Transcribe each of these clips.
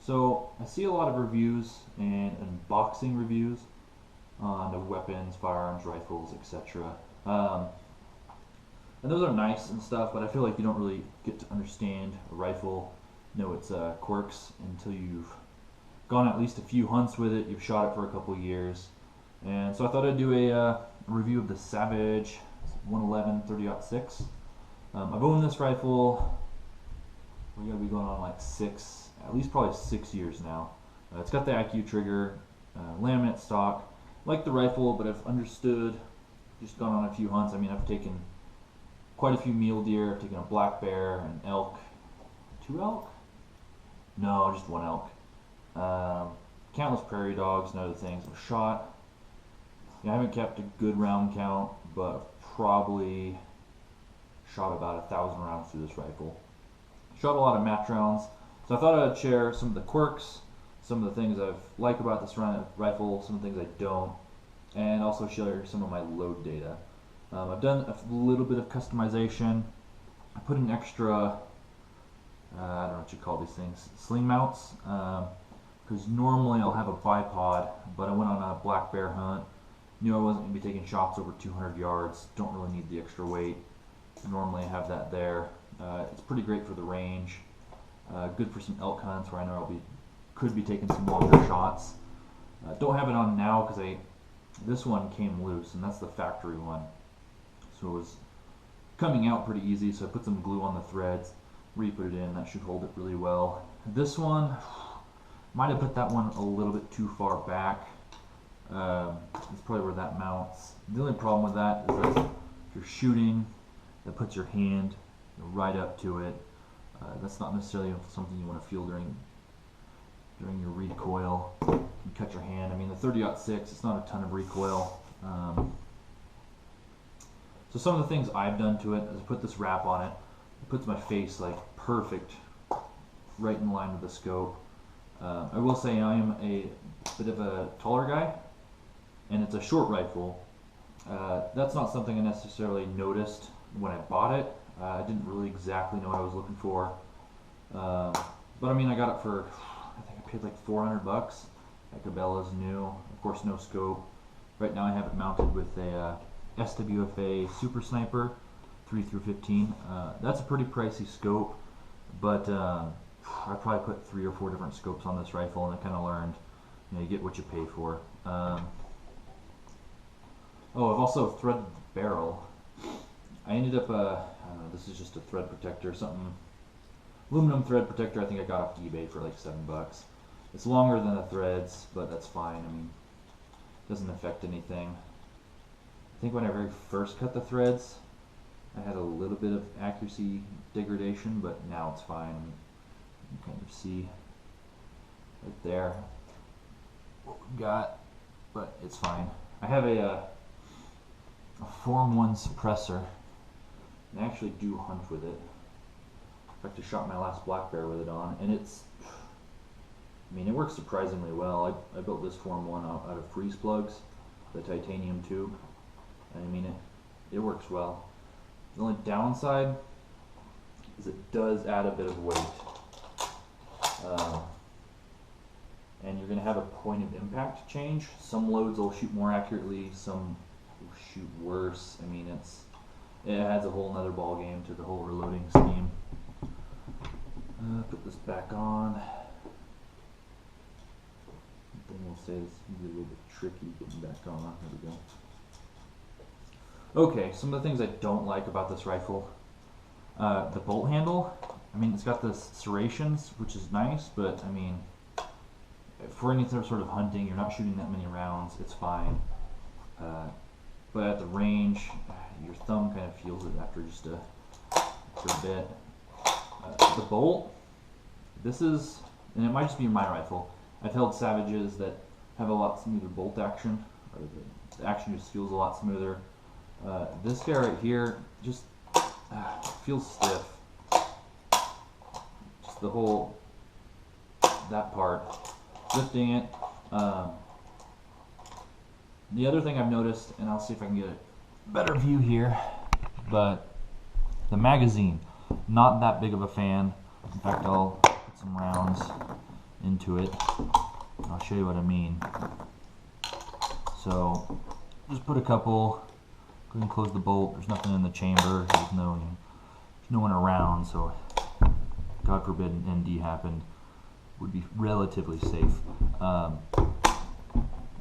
So I see a lot of reviews and unboxing reviews on the weapons, firearms, rifles, etc. And those are nice and stuff, but I feel like you don't really get to understand a rifle, know its quirks until you've gone at least a few hunts with it, you've shot it for a couple years. And so I thought I'd do a review of the Savage 111 30-06. I've owned this rifle, we're going to be going on like at least probably 6 years now. It's got the IQ trigger, laminate stock, like the rifle, but I've understood, just gone on a few hunts. I mean, I've taken quite a few mule deer, I've taken a black bear, an elk, 2 elk? No, just 1 elk. Countless prairie dogs and other things I've shot. I haven't kept a good round count, but I've probably shot about 1,000 rounds through this rifle. Shot a lot of match rounds, so I thought I'd share some of the quirks, some of the things I like about this rifle, some of the things I don't, and also share some of my load data. I've done a little bit of customization. I put an extra, I don't know what you call these things, sling mounts, because normally I'll have a bipod, but I went on a black bear hunt, knew I wasn't going to be taking shots over 200 yards, don't really need the extra weight. Normally I have that there. It's pretty great for the range, good for some elk hunts where I know could be taking some longer shots. Don't have it on now because this one came loose, and that's the factory one. So it was coming out pretty easy, so I put some glue on the threads, re-put it in, that should hold it really well. This one, might have put that one a little bit too far back. That's probably where that mounts. The only problem with that is that if you're shooting, that puts your hand right up to it. That's not necessarily something you want to feel during your recoil. You can cut your hand. I mean, the 30-06, it's not a ton of recoil. So some of the things I've done to it is I put this wrap on it. It puts my face like perfect, right in line with the scope. I will say I am a bit of a taller guy, and it's a short rifle. That's not something I necessarily noticed when I bought it. I didn't really exactly know what I was looking for. But I mean, I got it for, I think I paid like 400 bucks. That Cabela's new, of course no scope. Right now I have it mounted with a SWFA Super Sniper 3-15. That's a pretty pricey scope, but I probably put 3 or 4 different scopes on this rifle, and I kind of learned, you get what you pay for. Oh, I've also threaded the barrel. I ended up, I don't know, this is just a thread protector, something, aluminum thread protector. I think I got off eBay for like 7 bucks. It's longer than the threads, but that's fine. I mean, it doesn't affect anything. I think when I very first cut the threads, I had a little bit of accuracy degradation, but now it's fine. You can kind of see right there what we got, but it's fine. I have a Form 1 suppressor, and I actually do hunt with it. In fact, I shot my last black bear with it on, and it works surprisingly well. I built this Form 1 out of freeze plugs, the titanium tube, and I mean, it works well. The only downside is it does add a bit of weight. And you're going to have a point of impact change. Some loads will shoot more accurately, some will shoot worse. I mean, it adds a whole nother ball game to the whole reloading scheme. Put this back on. Then we'll say this can be a little bit tricky getting back on. There we go. Okay, some of the things I don't like about this rifle. The bolt handle. I mean, it's got the serrations, which is nice, but I mean, for any sort of hunting, you're not shooting that many rounds, it's fine. But at the range, your thumb kind of feels it after just a bit. The bolt, this is, and it might just be my rifle, I've held Savages that have a lot smoother bolt action, or the action just feels a lot smoother. This guy right here just feels stiff. Just the whole, that part, lifting it. The other thing I've noticed, and I'll see if I can get a better view here, but the magazine, not that big of a fan. In fact, I'll put some rounds into it. I'll show you what I mean. So just put a couple, go ahead and close the bolt. There's nothing in the chamber, there's no one around, so God forbid an ND happened, would be relatively safe.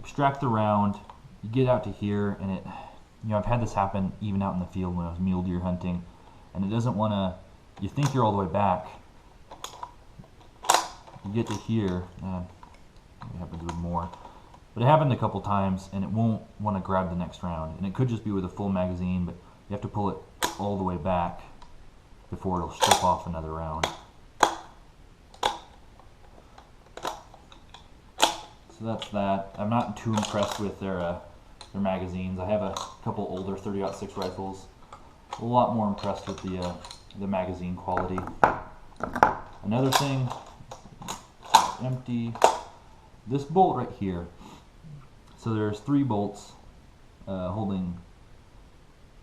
Extract the round, you get out to here, and it, I've had this happen even out in the field when I was mule deer hunting, and it doesn't want to, you think you're all the way back, you get to here, and it happens with more, but it happened a couple times, and it won't want to grab the next round, and it could just be with a full magazine, but you have to pull it all the way back before it'll strip off another round. So that's that. I'm not too impressed with their magazines. I have a couple older 30-06 rifles. A lot more impressed with the magazine quality. Another thing, empty. This bolt right here. So there's 3 bolts holding.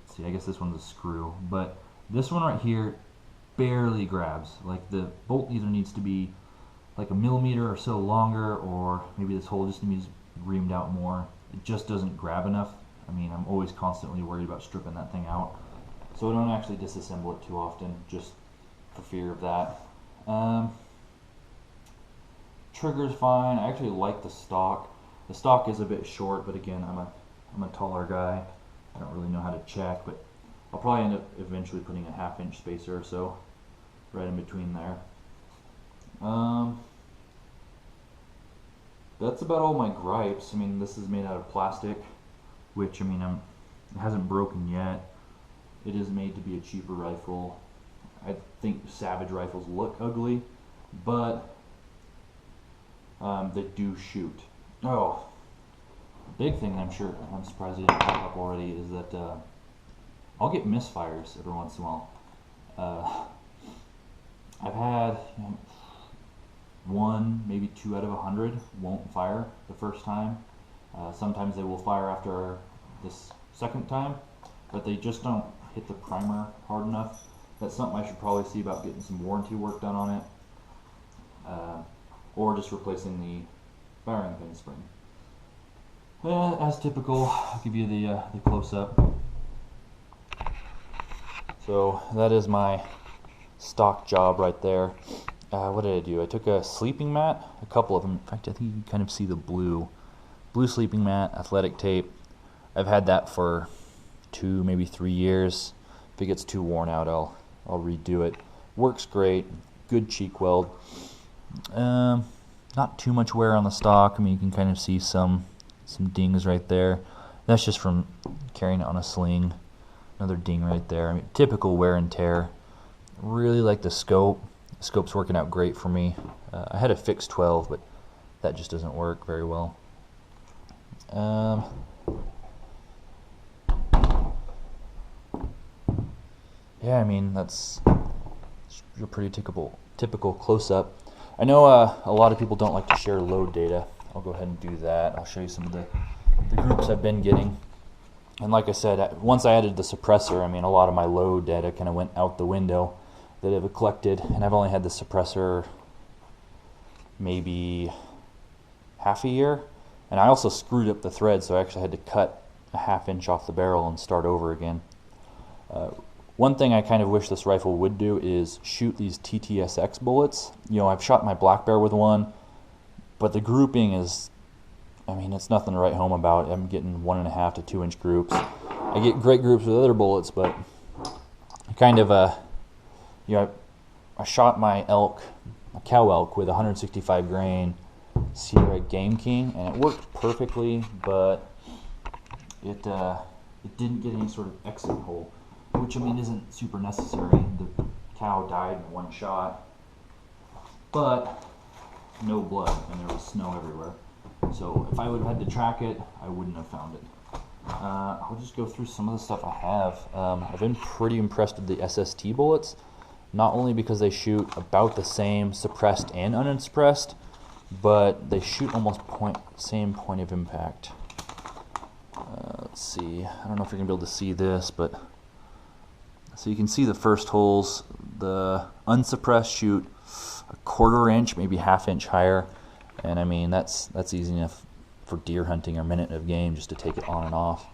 Let's see, I guess this one's a screw, but this one right here barely grabs. Like the bolt either needs to be like a millimeter or so longer, or maybe this hole just needs reamed out more. It just doesn't grab enough. I mean, I'm always constantly worried about stripping that thing out, so I don't actually disassemble it too often, just for fear of that. Trigger's fine. I actually like the stock. The stock is a bit short, but again, I'm a taller guy. I don't really know how to check, but I'll probably end up eventually putting a 1/2 inch spacer or so right in between there. That's about all my gripes. I mean, this is made out of plastic, which, I mean, it hasn't broken yet. It is made to be a cheaper rifle. I think Savage rifles look ugly, but they do shoot. Oh, big thing I'm surprised I didn't pop up already is that I'll get misfires every once in a while. I've had 1, maybe 2 out of 100 won't fire the first time. Sometimes they will fire after this second time, but they just don't hit the primer hard enough. That's something I should probably see about getting some warranty work done on it, or just replacing the firing pin spring. As typical, I'll give you the close-up. So that is my stock job right there. What did I do? I took a sleeping mat, a couple of them. In fact, I think you can kind of see the blue sleeping mat, athletic tape. I've had that for 2, maybe 3 years. If it gets too worn out, I'll redo it. Works great, good cheek weld. Not too much wear on the stock. I mean, you can kind of see some dings right there. That's just from carrying it on a sling. Another ding right there. I mean, typical wear and tear. Really like the scope. The scope's working out great for me. I had a fixed 12, but that just doesn't work very well. Yeah, I mean, that's a pretty typical close-up. I know a lot of people don't like to share load data. I'll go ahead and do that. I'll show you some of the groups I've been getting. And like I said, once I added the suppressor, I mean, a lot of my load data kind of went out the window that I've collected, and I've only had the suppressor maybe half a year. And I also screwed up the thread, so I actually had to cut a 1/2 inch off the barrel and start over again. One thing I kind of wish this rifle would do is shoot these TTSX bullets. You know, I've shot my black bear with one, but the grouping is, I mean, it's nothing to write home about. I'm getting 1.5 to 2 inch groups. I get great groups with other bullets, but I kind of, you know, I shot my elk, a cow elk, with 165 grain Sierra Game King, and it worked perfectly, but it didn't get any sort of exit hole, which, I mean, isn't super necessary. The cow died in one shot, but no blood, and there was snow everywhere. So if I would have had to track it, I wouldn't have found it. I'll just go through some of the stuff I have. I've been pretty impressed with the SST bullets, not only because they shoot about the same suppressed and unsuppressed, but they shoot almost same point of impact. Let's see, I don't know if you're going to be able to see this, but So you can see the first holes, the unsuppressed shoot a 1/4 inch, maybe 1/2 inch higher, and I mean that's easy enough for deer hunting or minute of game just to take it on and off.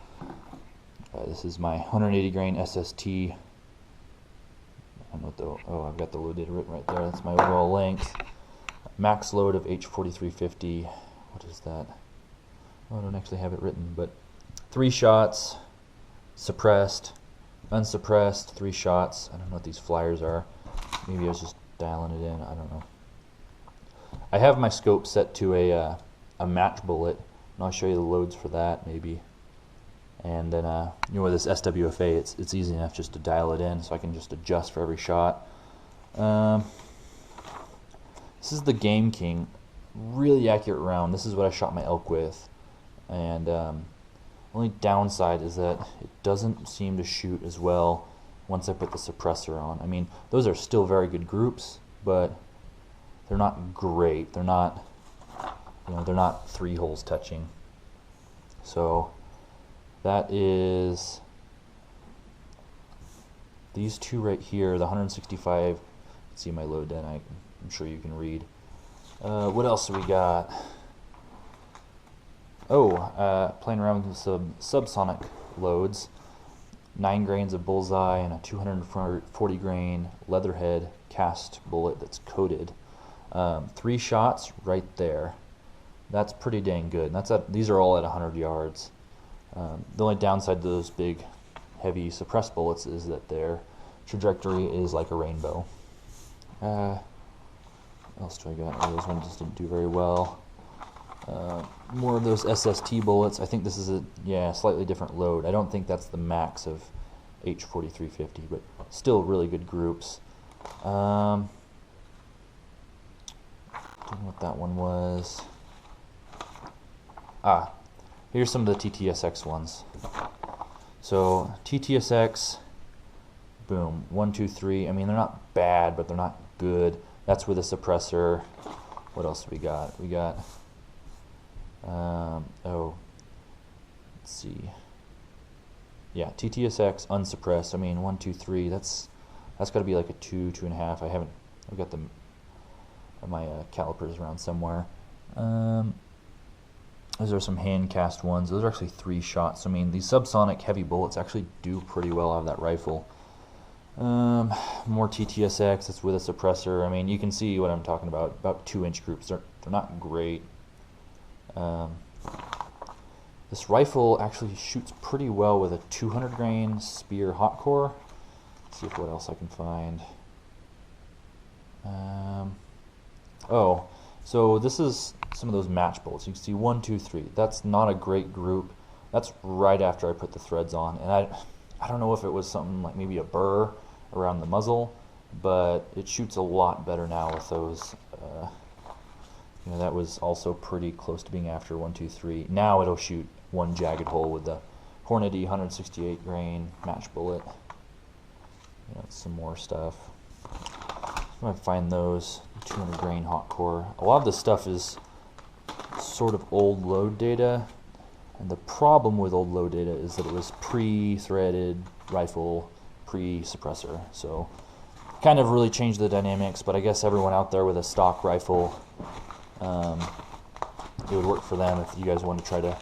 This is my 180 grain SST. I don't know what the, oh, I've got the load data written right there. That's my overall length. Max load of H4350. What is that? Oh, I don't actually have it written, but 3 shots, suppressed, unsuppressed, 3 shots. I don't know what these flyers are. Maybe I was just dialing it in. I don't know. I have my scope set to a match bullet, and I'll show you the loads for that maybe. And then, you know, with this SWFA, it's easy enough just to dial it in, so I can just adjust for every shot. This is the Game King, really accurate round. This is what I shot my elk with, and only downside is that it doesn't seem to shoot as well once I put the suppressor on. I mean, those are still very good groups, but they're not great. They're not, you know, they're not 3 holes touching. So that is these 2 right here, the 165. See my load then, I'm sure you can read. What else do we got? Oh, playing around with some subsonic loads. 9 grains of bullseye and a 240 grain leatherhead cast bullet that's coated. 3 shots right there. That's pretty dang good. And these are all at 100 yards. The only downside to those big, heavy suppressed bullets is that their trajectory is like a rainbow. What else do I got? Oh, those ones just didn't do very well. More of those SST bullets. I think this is a slightly different load. I don't think that's the max of H4350, but still really good groups. Don't know what that one was. Here's some of the TTSX ones. So TTSX, boom, 1, 2, 3. I mean, they're not bad, but they're not good. That's with a suppressor. What else do we got? We got, let's see. Yeah, TTSX unsuppressed. I mean, 1, 2, 3. That's got to be like a 2, 2.5. I've got my calipers around somewhere. Those are some hand cast ones. Those are actually 3 shots. I mean, these subsonic heavy bullets actually do pretty well out of that rifle. More TTSX. That's with a suppressor. I mean, you can see what I'm talking about. About 2-inch groups. They're not great. This rifle actually shoots pretty well with a 200 grain Spear hot core. Let's see what else I can find. So this is some of those match bullets. You can see 1, 2, 3. That's not a great group. That's right after I put the threads on, and I don't know if it was something like maybe a burr around the muzzle, but it shoots a lot better now with those. You know, that was also pretty close to being after 1, 2, 3. Now it'll shoot 1 jagged hole with the Hornady 168 grain match bullet. You know, some more stuff. I'm gonna find those 200 grain hot core. A lot of this stuff is sort of old load data, and the problem with old load data is that it was pre-threaded rifle, pre-suppressor, so kind of really changed the dynamics. But I guess everyone out there with a stock rifle, it would work for them if you guys want to try to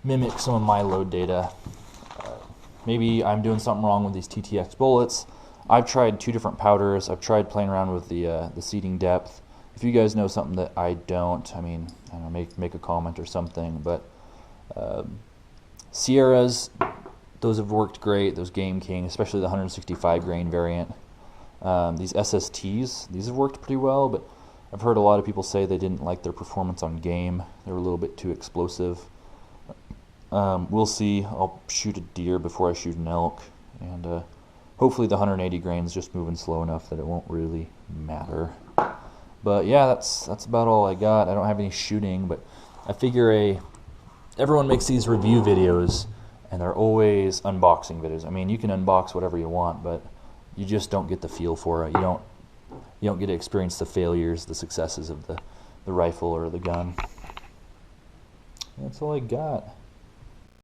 mimic some of my load data. Maybe I'm doing something wrong with these TTX bullets. I've tried 2 different powders. I've tried playing around with the seating depth. If you guys know something that I don't, I mean, I don't know, make a comment or something. But Sierras, those have worked great. Those Game King, especially the 165 grain variant. These SSTs, these have worked pretty well, but I've heard a lot of people say they didn't like their performance on game. They were a little bit too explosive. We'll see. I'll shoot a deer before I shoot an elk, and hopefully the 180 grain is just moving slow enough that it won't really matter. But yeah, that's about all I got. I don't have any shooting, but I figure everyone makes these review videos, and they're always unboxing videos. I mean, you can unbox whatever you want, but you just don't get the feel for it. You don't get to experience the failures, the successes of the rifle or the gun. That's all I got.